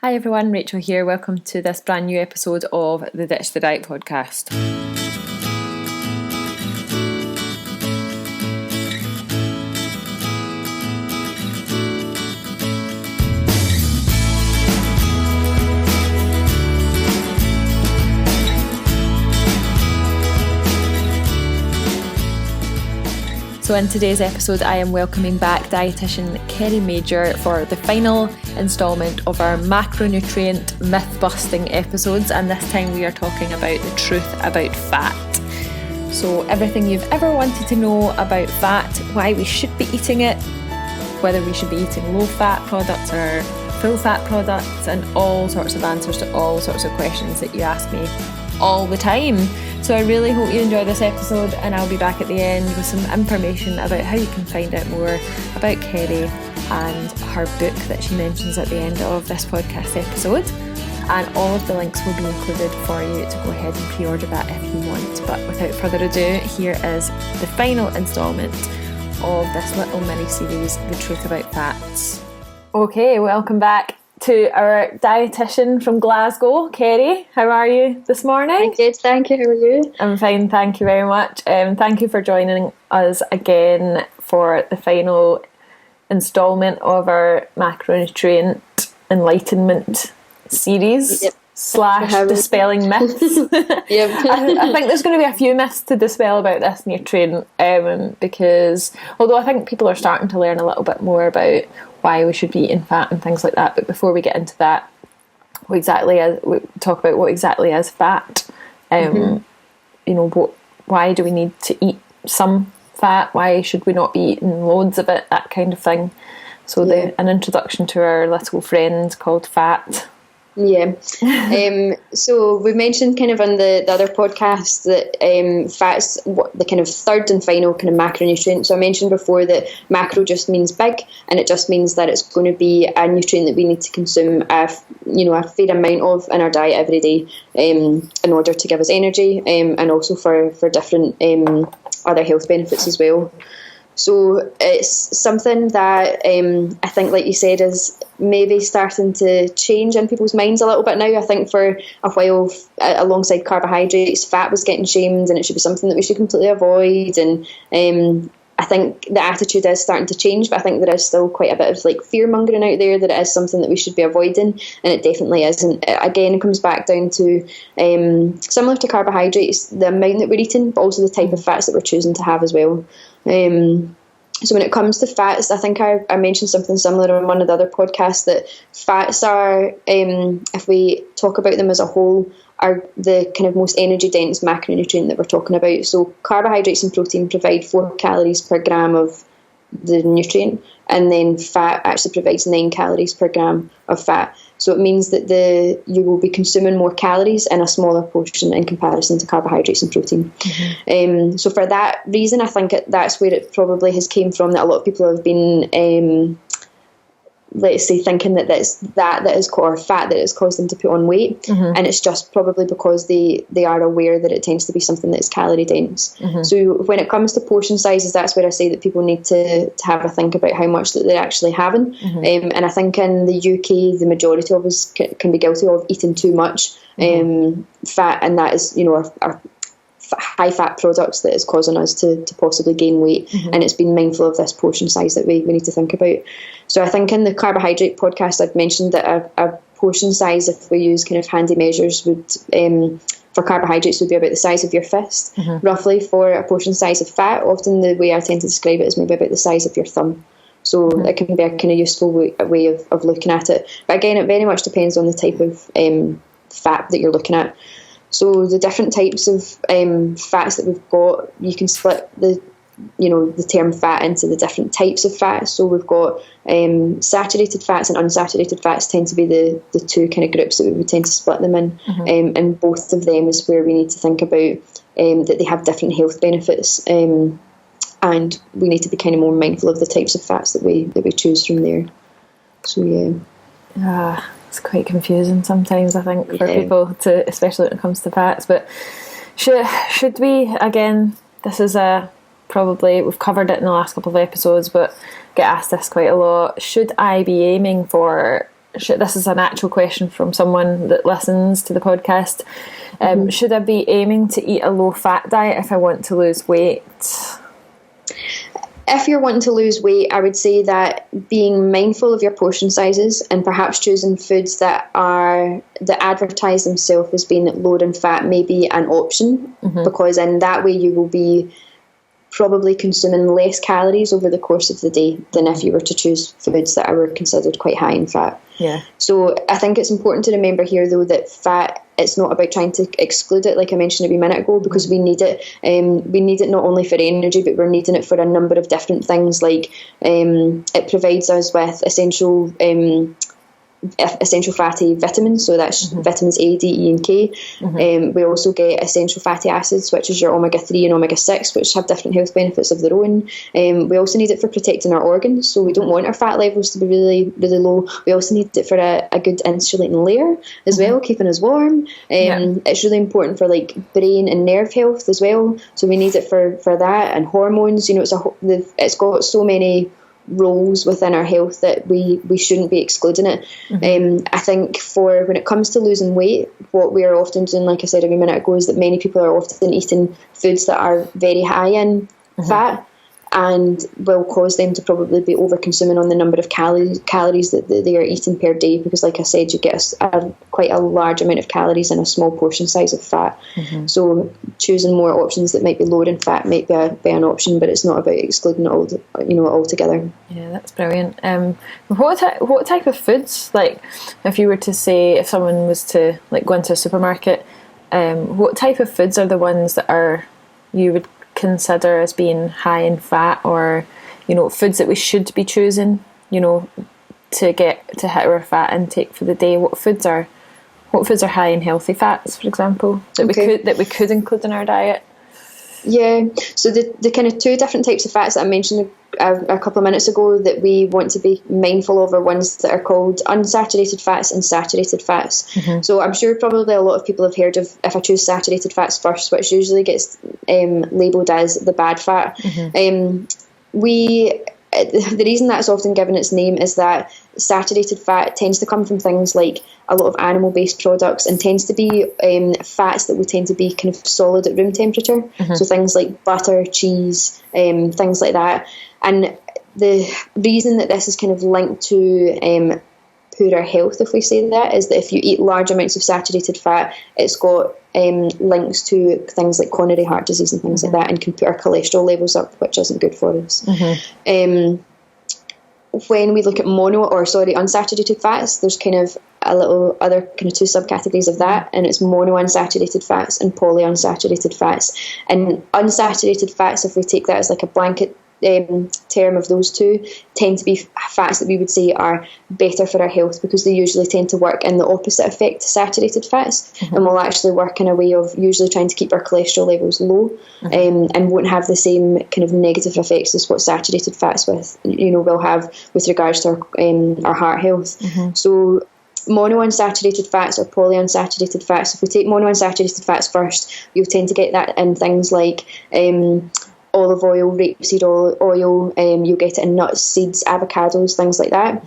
Hi everyone, Rachael here. Welcome to this brand new episode of the Ditch the Diet podcast. So in today's episode, I am welcoming back Dietitian Kerri Major for the final instalment of our macronutrient myth-busting episodes, and this time we are talking about the truth about fat. So everything you've ever wanted to know about fat, why we should be eating it, whether we should be eating low-fat products or full-fat products, and all sorts of answers to all sorts of questions that you ask me all the time. So I really hope you enjoy this episode, and I'll be back at the end with some information about how you can find out more about Kerri and her book that she mentions at the end of this podcast episode. And all of the links will be included for you to go ahead and pre-order that if you want. But without further ado, here is the final instalment of this little mini-series, The Truth About Fats. Okay, welcome back to our dietitian from Glasgow, Kerri. How are you this morning? I'm good, thank you. How are you? I'm fine, thank you very much. Thank you for joining us again for the final instalment of our macronutrient enlightenment series. Yep. / dispelling myths. Yep. I think there's going to be a few myths to dispel about this nutrient, because although I think people are starting to learn a little bit more about why we should be eating fat and things like that, but before we get into that, we talk about what exactly is fat. You know, why do we need to eat some fat? Why should we not be eating loads of it? That kind of thing. So an introduction to our little friend called fat. Yeah. So we mentioned kind of on the other podcast that fat's the kind of third and final kind of macronutrient. So I mentioned before that macro just means big, and it just means that it's going to be a nutrient that we need to consume a fair amount of in our diet every day in order to give us energy, and also for different other health benefits as well. So it's something that I think, like you said, is maybe starting to change in people's minds a little bit now. I think for a while, alongside carbohydrates, fat was getting shamed, and it should be something that we should completely avoid. And I think the attitude is starting to change, but I think there is still quite a bit of like fear mongering out there that it is something that we should be avoiding, and it definitely isn't. Again, it comes back down to similar to carbohydrates, the amount that we're eating, but also the type of fats that we're choosing to have as well. So when it comes to fats, I think I mentioned something similar on one of the other podcasts, that fats are, if we talk about them as a whole, are the kind of most energy dense macronutrient that we're talking about. So carbohydrates and protein provide 4 calories per gram of the nutrient, and then fat actually provides 9 calories per gram of fat. So it means that you will be consuming more calories in a smaller portion in comparison to carbohydrates and protein. Mm-hmm. So for that reason, I think that's where it probably has came from, that a lot of people have been let's say thinking that that is or fat that has caused them to put on weight. Mm-hmm. And it's just probably because they are aware that it tends to be something that's calorie dense. Mm-hmm. So when it comes to portion sizes, that's where I say that people need to have a think about how much that they're actually having. Mm-hmm. And I think in the UK, the majority of us can be guilty of eating too much fat, and that is, our high fat products that is causing us to possibly gain weight. Mm-hmm. And it's being mindful of this portion size that we need to think about. So I think in the carbohydrate podcast, I've mentioned that a portion size, if we use kind of handy measures, would for carbohydrates would be about the size of your fist. Mm-hmm. Roughly. For a portion size of fat, often the way I tend to describe it is maybe about the size of your thumb. So it can be a kind of useful way of looking at it. But again, it very much depends on the type of fat that you're looking at. So the different types of fats that we've got, you can split the term fat into the different types of fats. So we've got saturated fats and unsaturated fats tend to be the two kind of groups that we would tend to split them in. Mm-hmm. And both of them is where we need to think about that they have different health benefits, and we need to be kind of more mindful of the types of fats that we choose from there. So yeah. It's quite confusing sometimes, I think, for people, especially when it comes to fats. But should we, again, this is probably, we've covered it in the last couple of episodes, but get asked this quite a lot. Should I be aiming for this is an actual question from someone that listens to the podcast. Should I be aiming to eat a low-fat diet if I want to lose weight? If you're wanting to lose weight, I would say that being mindful of your portion sizes and perhaps choosing foods that advertise themselves as being low in fat may be an option, because in that way you will be probably consuming less calories over the course of the day than if you were to choose foods that were considered quite high in fat. Yeah. So I think it's important to remember here, though, that fat, it's not about trying to exclude it, like I mentioned a wee minute ago, because we need it. We need it not only for energy, but we're needing it for a number of different things. Like it provides us with essential fatty vitamins, so that's vitamins A, D, E and K. We also get essential fatty acids, which is your omega-3 and omega-6, which have different health benefits of their own. We also need it for protecting our organs, so we don't want our fat levels to be really, really low. We also need it for a good insulating layer as well, keeping us warm. It's really important for like brain and nerve health as well, so we need it for that, and hormones. It's got so many roles within our health that we shouldn't be excluding it. I think for when it comes to losing weight, what we are often doing, like I said a minute ago, is that many people are often eating foods that are very high in fat, and will cause them to probably be over consuming on the number of calories that they are eating per day, because like I said, you get quite a large amount of calories in a small portion size of fat. So choosing more options that might be lower in fat might be an option, but it's not about excluding it altogether. Yeah, that's brilliant. What type of foods, like if you were to say, if someone was to like go into a supermarket, what type of foods are the ones that you would consider as being high in fat, or foods that we should be choosing to hit our fat intake for the day? What foods are high in healthy fats, for example, that we could include in our diet? Yeah, so the kind of two different types of fats that I mentioned a couple of minutes ago that we want to be mindful of are ones that are called unsaturated fats and saturated fats. So I'm sure probably a lot of people have heard of, if I choose saturated fats first, which usually gets labelled as the bad fat. The reason that's often given its name is that saturated fat tends to come from things like a lot of animal-based products, and tends to be fats that would tend to be kind of solid at room temperature. So things like butter, cheese, things like that. And the reason that this is kind of linked to poorer health, if we say that, is that if you eat large amounts of saturated fat, it's got links to things like coronary heart disease and things like that, and can put our cholesterol levels up, which isn't good for us. When we look at unsaturated fats, there's kind of a little other kind of two subcategories of that, and it's monounsaturated fats and polyunsaturated fats. And unsaturated fats, if we take that as like a blanket term of those two, tend to be fats that we would say are better for our health, because they usually tend to work in the opposite effect to saturated fats, and will actually work in a way of usually trying to keep our cholesterol levels low, and won't have the same kind of negative effects as what saturated fats will have with regards to our heart health. So monounsaturated fats or polyunsaturated fats, if we take monounsaturated fats first, you'll tend to get that in things like olive oil, rapeseed oil, you'll get it in nuts, seeds, avocados, things like that.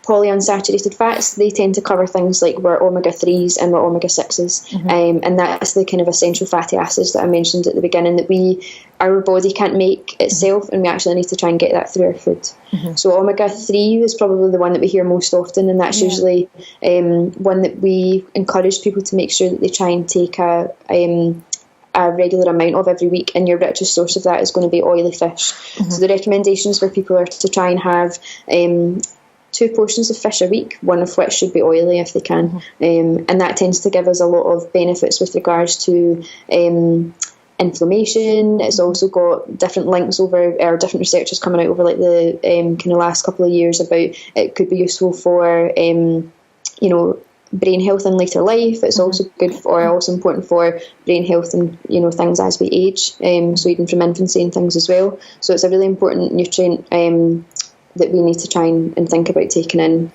Polyunsaturated fats, they tend to cover things like our omega-3s and our omega-6s, and that's the kind of essential fatty acids that I mentioned at the beginning that our body can't make itself, and we actually need to try and get that through our food. So omega-3 is probably the one that we hear most often, and that's usually one that we encourage people to make sure that they try and take a regular amount of every week, and your richest source of that is going to be oily fish. So the recommendations for people are to try and have 2 portions of fish a week, one of which should be oily if they can, and that tends to give us a lot of benefits with regards to inflammation. It's also got different links different researchers coming out over like the kind of last couple of years about it could be useful for brain health in later life. It's also also important for brain health and things as we age, so even from infancy and things as well. So it's a really important nutrient that we need to try and think about taking in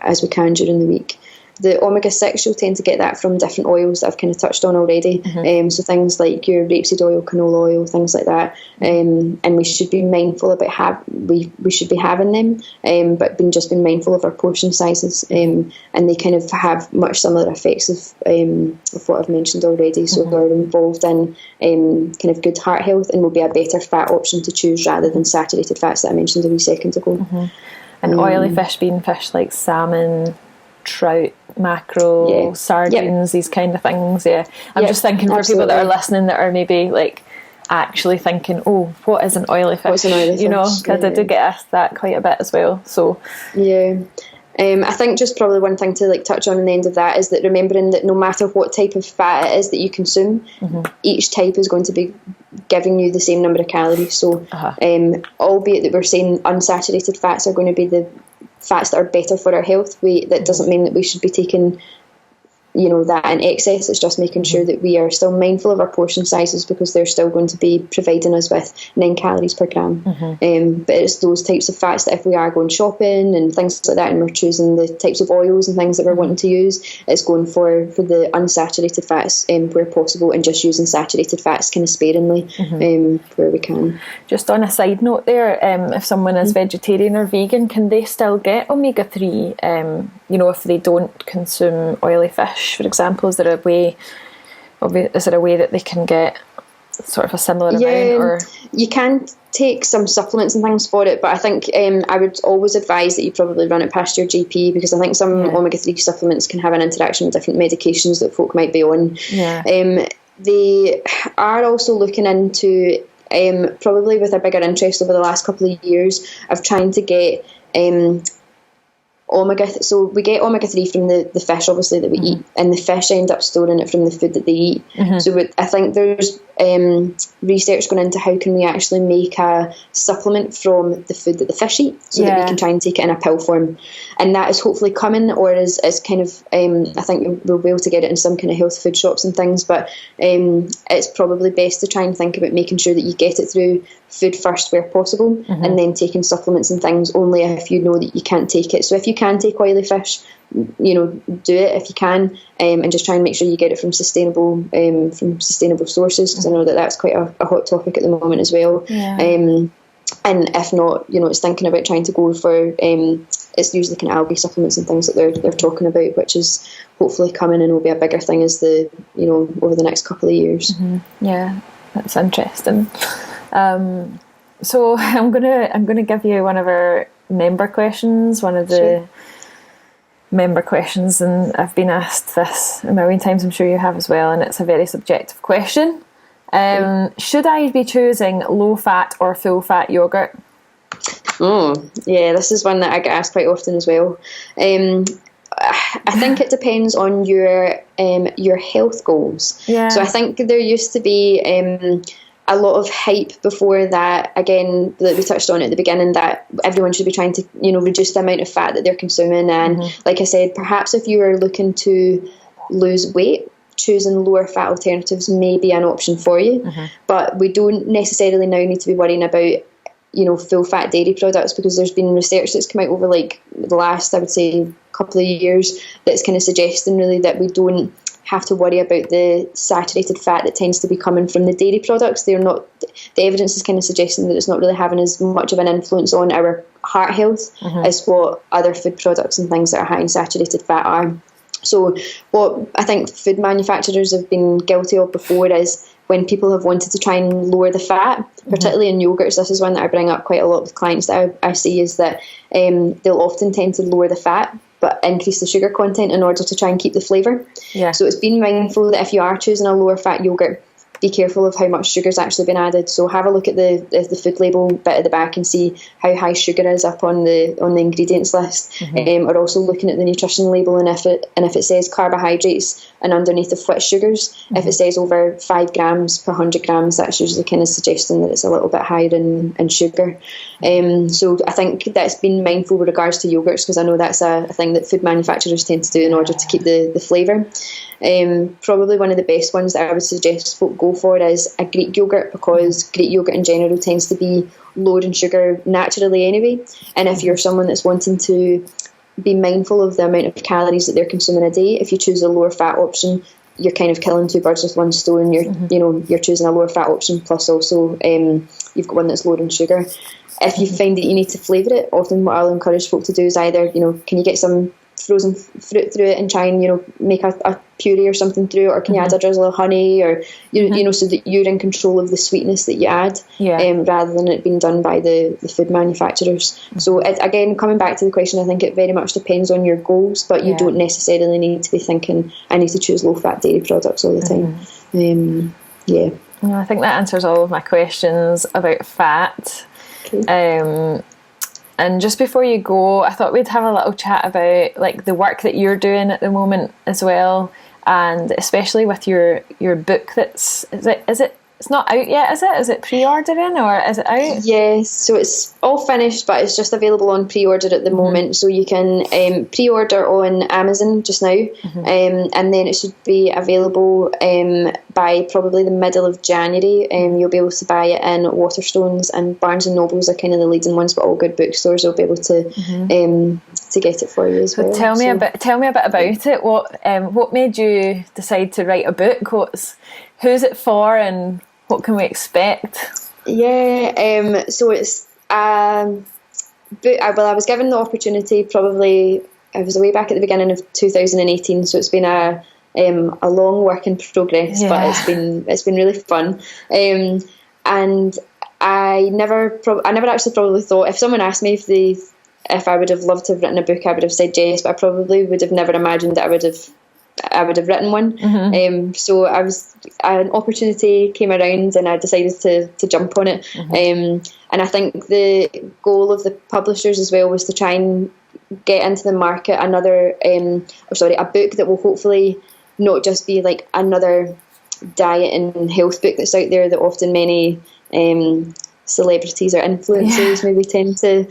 as we can during the week. the omega-6, you'll tend to get that from different oils that I've kind of touched on already. So things like your rapeseed oil, canola oil, things like that. And we should be mindful about we should be having them, but being mindful of our portion sizes. And they kind of have much similar effects of what I've mentioned already. So they're involved in kind of good heart health, and will be a better fat option to choose rather than saturated fats that I mentioned a wee second ago. And oily fish being fish like salmon, trout, mackerel, sardines, these kind of things. I'm just thinking for people that are listening that are maybe like actually thinking, oh, what is an oily fish? What's an oily fish? Because I do get asked that quite a bit as well. So I think just probably one thing to like touch on the end of that is that remembering that no matter what type of fat it is that you consume, each type is going to be giving you the same number of calories. So albeit that we're saying unsaturated fats are going to be the fats that are better for our health, that doesn't mean that we should be taking that in excess. It's just making sure that we are still mindful of our portion sizes, because they're still going to be providing us with 9 calories per gram. But it's those types of fats that if we are going shopping and things like that, and we're choosing the types of oils and things that we're wanting to use, it's going for the unsaturated fats where possible, and just using saturated fats kind of sparingly where we can. Just on a side note there, if someone is vegetarian or vegan, can they still get omega-3 if they don't consume oily fish, for example? Is there a way that they can get sort of a similar amount? Or you can take some supplements and things for it, but I think I would always advise that you probably run it past your GP, because I think some omega-3 supplements can have an interaction with different medications that folk might be on. They are also looking into probably with a bigger interest over the last couple of years of trying to get so we get omega-3 from the fish, obviously, that we eat, and the fish end up storing it from the food that they eat. So I think there's research going into how can we actually make a supplement from the food that the fish eat, so that we can try and take it in a pill form. And that is hopefully coming, or is kind of I think we'll be able to get it in some kind of health food shops and things, but it's probably best to try and think about making sure that you get it through food first where possible, and then taking supplements and things only if you know that you can't take it. So if you can take oily fish, do it if you can, and just try and make sure you get it from sustainable sources, because I know that that's quite a hot topic at the moment as well. And if not, it's thinking about trying to go for it's usually kind of algae supplements and things that they're talking about, which is hopefully coming and will be a bigger thing as over the next couple of years. Yeah, that's interesting. So I'm gonna give you one of our member questions, one of the member questions, and I've been asked this a million times, I'm sure you have as well, and it's a very subjective question. Should I be choosing low fat or full fat yogurt? Oh yeah, this is one that I get asked quite often as well. I think it depends on your health goals. So I think there used to be a lot of hype before that, again, that we touched on at the beginning, that everyone should be trying to, reduce the amount of fat that they're consuming. And like I said, perhaps if you are looking to lose weight, choosing lower fat alternatives may be an option for you. But we don't necessarily now need to be worrying about, full fat dairy products, because there's been research that's come out over like the last, I would say, couple of years that's kind of suggesting really that we don't have to worry about the saturated fat that tends to be coming from the dairy products. The evidence is kind of suggesting that it's not really having as much of an influence on our heart health as what other food products and things that are high in saturated fat are. So what I think food manufacturers have been guilty of before is when people have wanted to try and lower the fat, particularly in yogurts, this is one that I bring up quite a lot with clients that I see, is that they'll often tend to lower the fat but increase the sugar content in order to try and keep the flavour. So it's being mindful that if you are choosing a lower fat yogurt, be careful of how much sugar's actually been added. So have a look at the food label bit at the back and see how high sugar is up on the ingredients list. Or also looking at the nutrition label, and if it says carbohydrates and underneath of which sugars, if it says over 5 grams per 100 grams, that's usually kind of suggesting that it's a little bit higher in sugar. So I think that's been mindful with regards to yogurts, because I know that's a thing that food manufacturers tend to do in order to keep the flavour. Probably one of the best ones that I would suggest folk go for is a Greek yogurt, because Greek yogurt in general tends to be lower in sugar naturally anyway. And if you're someone that's wanting to be mindful of the amount of calories that they're consuming a day. If you choose a lower fat option, you're kind of killing two birds with one stone. You're choosing a lower fat option, plus also you've got one that's lower in sugar. If you find that you need to flavour it, often what I'll encourage folk to do is either, can you get some frozen fruit through it and try and make a puree or something through it, or can you add a drizzle of honey, or so that you're in control of the sweetness that you add, rather than it being done by the food manufacturers. So again, coming back to the question, I think it very much depends on your goals, but you don't necessarily need to be thinking I need to choose low fat dairy products all the time. I think that answers all of my questions about fat. Okay. And just before you go, I thought we'd have a little chat about like the work that you're doing at the moment as well, and especially with your book that's it's not out yet, is it? Is it pre-ordering or is it out? Yes, so it's all finished, but it's just available on pre-order at the moment. So you can pre-order on Amazon just now, and then it should be available by probably the middle of January. You'll be able to buy it in Waterstones, and Barnes and Nobles are kind of the leading ones, but all good bookstores will be able to get it for you as well. Tell me a bit about it. What made you decide to write a book? Who's it for, and what can we expect? So it's book. I was given the opportunity. Probably I was way back at the beginning of 2018. So it's been a long work in progress, but it's been really fun. And I never actually probably thought, if someone asked me if I would have loved to have written a book, I would have said yes, but I probably would have never imagined that I would have written one. So an opportunity came around and I decided to jump on it. And I think the goal of the publishers as well was to try and get into the market a book that will hopefully not just be like another diet and health book that's out there that often many celebrities or influencers maybe tend to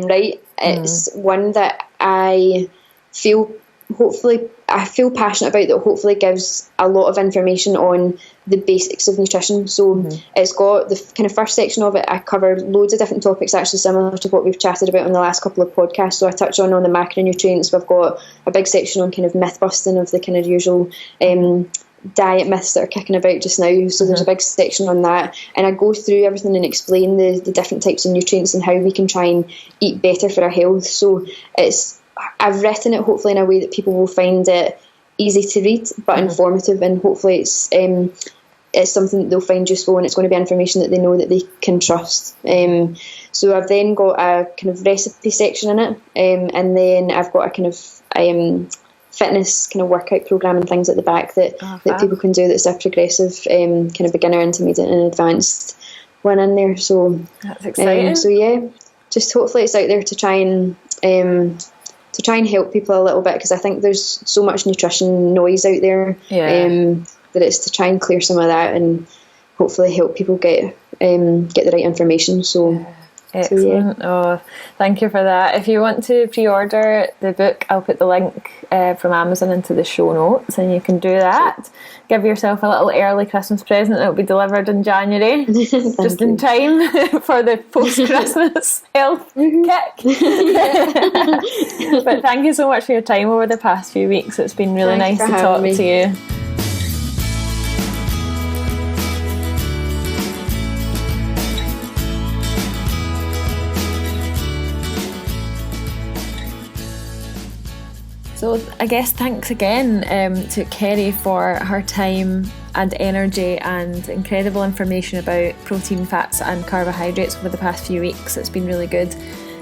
write. It's one that I feel passionate about, that hopefully gives a lot of information on the basics of nutrition. So it's got the kind of first section of it. I cover loads of different topics, actually similar to what we've chatted about in the last couple of podcasts. So I touch on the macronutrients. We've got a big section on kind of myth busting of the kind of usual diet myths that are kicking about just now. So there's a big section on that, and I go through everything and explain the different types of nutrients and how we can try and eat better for our health. So I've written it hopefully in a way that people will find it easy to read but informative, and hopefully it's something that they'll find useful, and it's going to be information that they know that they can trust. So I've then got a kind of recipe section in it, and then I've got a kind of fitness kind of workout program and things at the back that people can do, that's a progressive kind of beginner, intermediate and advanced one in there. So that's exciting. Just hopefully it's out there to try and help people a little bit, because I think there's so much nutrition noise out there, that it's to try and clear some of that and hopefully help people get the right information. So excellent. Thank you for that. If you want to pre-order the book, I'll put the link from Amazon into the show notes, and you can do that. Give yourself a little early Christmas present that will be delivered in January, just in time for the post-Christmas health kick. But thank you so much for your time over the past few weeks. It's been really nice to talk to you. So I guess thanks again to Kerri for her time and energy and incredible information about protein, fats and carbohydrates over the past few weeks. It's been really good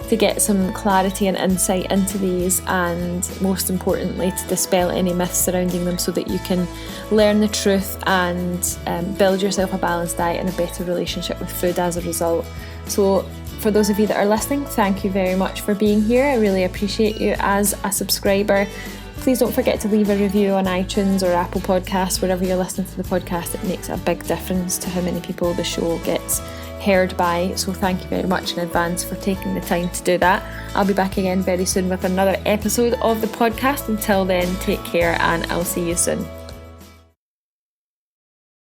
to get some clarity and insight into these, and most importantly to dispel any myths surrounding them, so that you can learn the truth and build yourself a balanced diet and a better relationship with food as a result. So for those of you that are listening, thank you very much for being here. I really appreciate you as a subscriber. Please don't forget to leave a review on iTunes or Apple Podcasts, wherever you're listening to the podcast. It makes a big difference to how many people the show gets heard by. So thank you very much in advance for taking the time to do that. I'll be back again very soon with another episode of the podcast. Until then, take care and I'll see you soon.